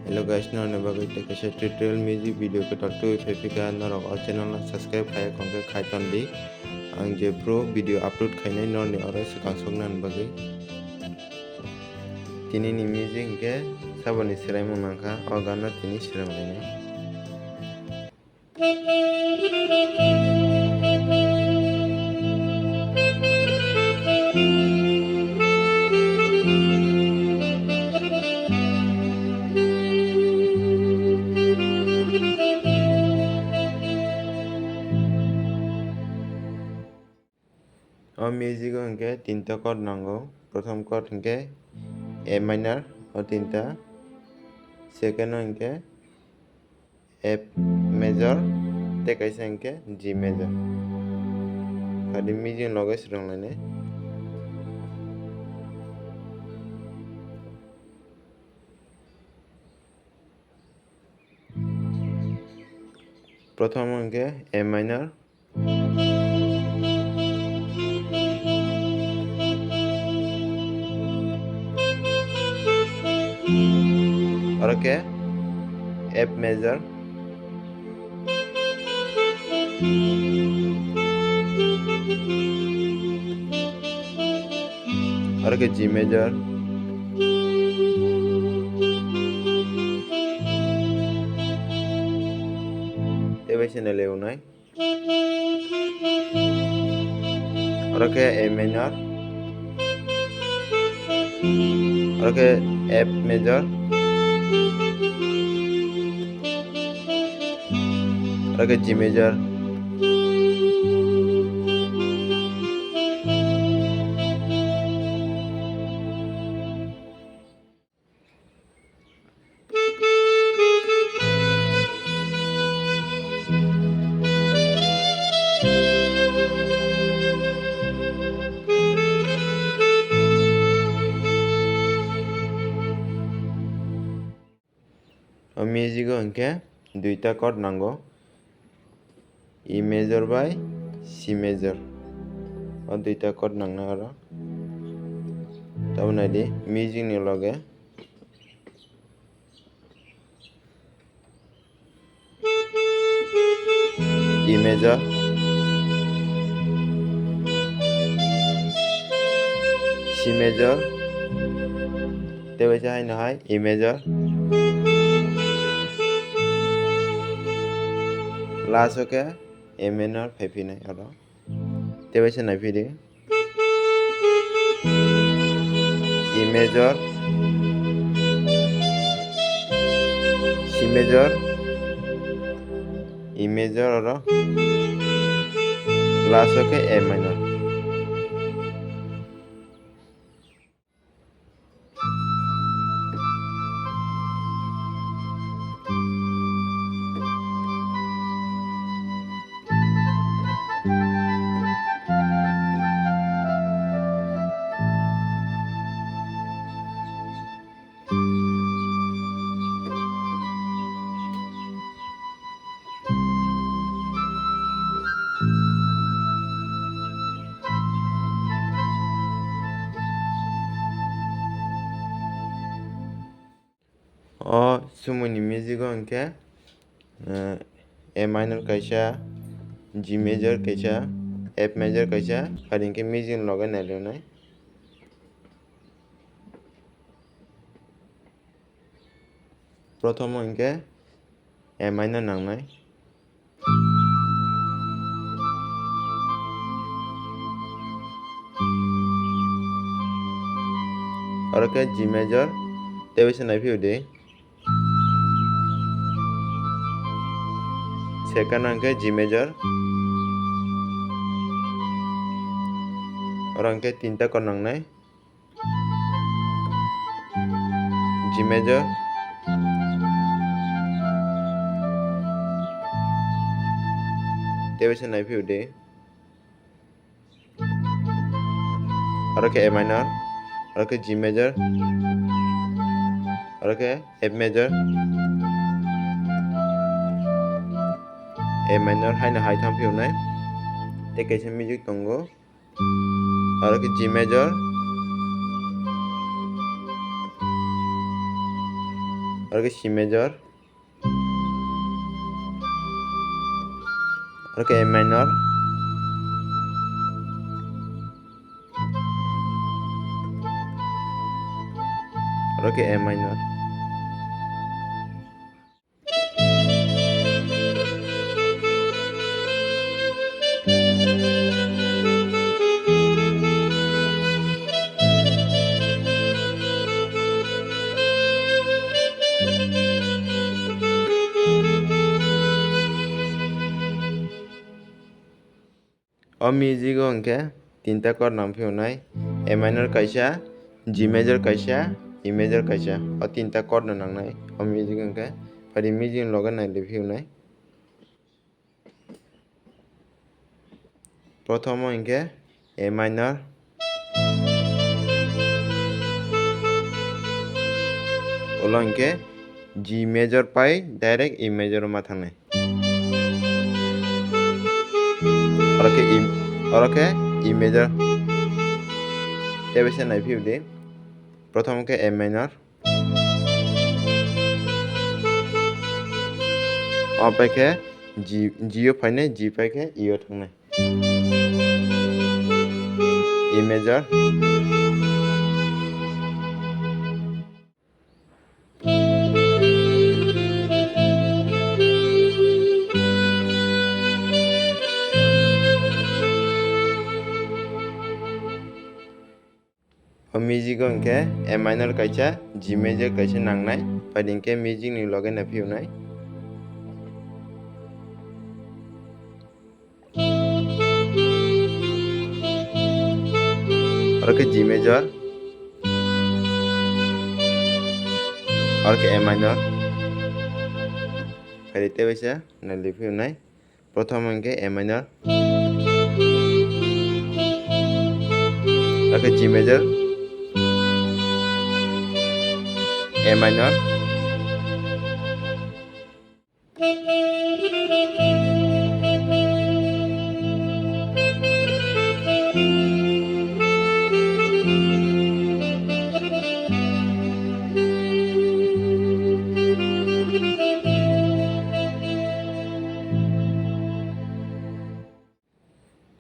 Hello guys, none bagai take a tutorial music video ke talk to Fefika norok o channel subscribe kaya kongke kaiton di ang je pro video upload kainai norni oro sekang sognan bagai tini ni music ke Saboni swrai nangka o gana tini swrai lainai o music hingke tinta chord nango prothom chord hingke A minor o tinta second hingke F major tei kaisa hingke G major kadi music logai sranglainai prothom hingke A minor aro ke F major aro ke G major tei leunai aro ke A minor aro ke F major aro ke G major o music hingke duita chord nango E major by C major o duita chord nangna aro tabonai di music ni loge E major C major tei waisa haino hai E major last ke A minor phaiphinai aro tei waisa naifidi E major C major E major aro last ke A minor o sumui ni music hingke A minor kaisa G major kaisa F major kaisa kadi hingke music logai nailoinai prothom hingke A minor nangnai aro ke G major tei waisa naifio di second hingke G major aro hingke tinta chord nangnai G major tei waisa naifio di aro ke A minor aro ke G major aro ke F major A minor haino hai thampionai tei kaisa music tongo aro ke G major Orke C major. Orke A minor. Orke A minor. O music hongke tinta chord nangphionai A minor kaisa, G major kaisa, E major kaisa. O tinta chord no nangnai o music hongke pari music loge nailefionai. Prothomo hingke A minor. Olo hingke G major pai direct E major ma thangnai. Oroke E major. Tebese naifio de. Prothom ke A minor. O paike G o paine G paike E o thangnai. E major. O music hongke A minor kaisa, G major kaisa nangnai. Pari hingke music ni loge naifionai. Orke G major. Orke A minor. Pari tebese nailefionai. Prothom hingke A minor. Orke G major. A minor.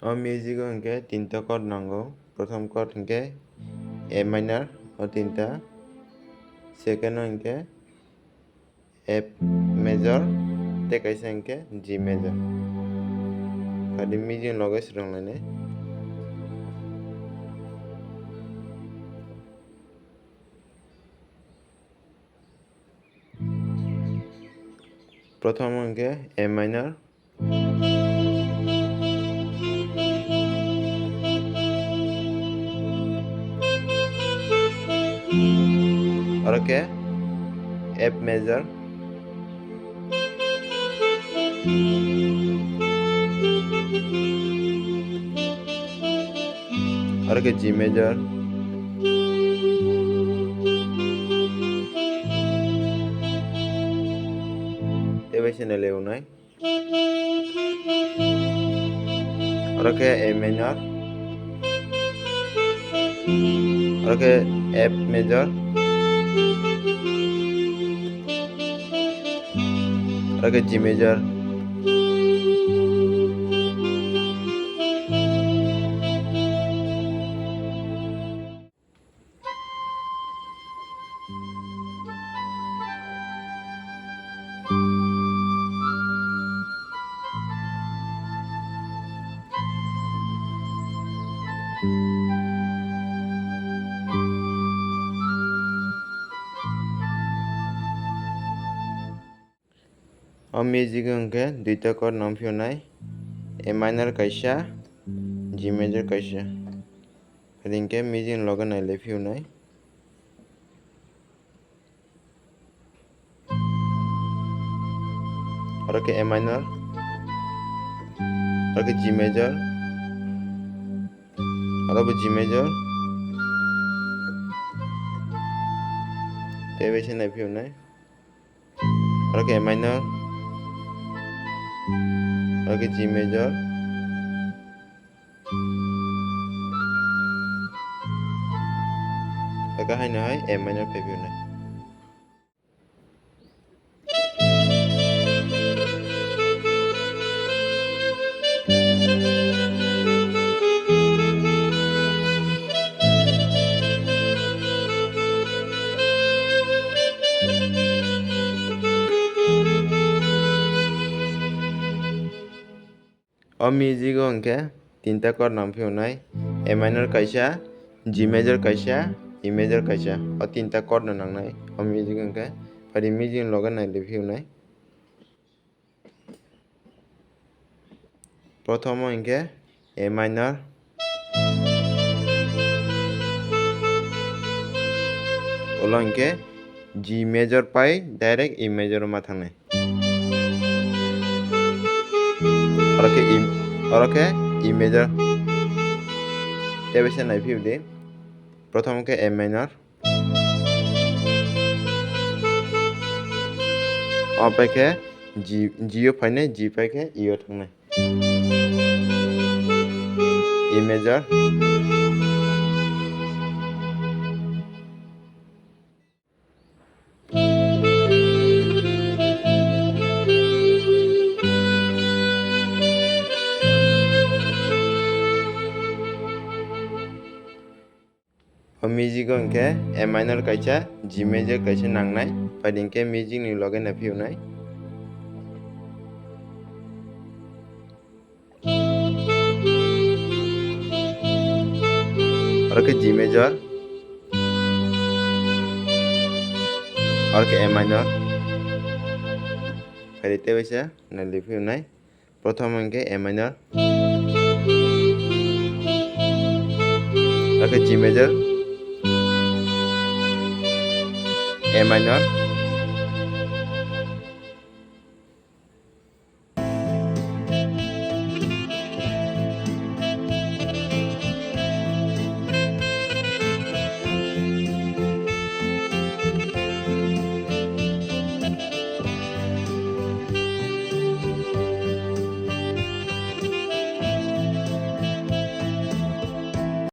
O music hongke tinta chord nango. Prothom chord hingke A minor o tinta. Second hingke F major. Te kaisa hingke G major. Pari music loge sranglainai. Prothom hingke A minor. Oroke F major. Oroke G major. Tebese nailefionai. Oroke A minor. Oroke F major. Oroke G major. O music hongke duita chord nangphionai A minor kaisa, G major kaisa. Pari hingke music loge nailefionai. Oroke A minor. Oroke G major. Oroke G major. Tebese naifionai. Oroke A minor. Oroke G major. Oroke haino hai A minor paifionai. O music hingke tinta chord nangphionai A minor kaisa, G major kaisa, E major kaisa. O tinta chord no nangnai o music hingke pari music loge nailifionai. Prothomo hingke A minor, ulo hingke G major pai direct E major ma thangnai. Oroke E major tebesa naifibdi. Prothom ke A minor, o paike G o phainai G paike E o thangnai. E major, o music hingke A minor kaisa, G major kaisa nangnai pai hingke music ni loge naifionai. Oroke G major, oroke A minor, pai tebesa nailifionai. Prothom hingke A minor, oroke G major, A minor,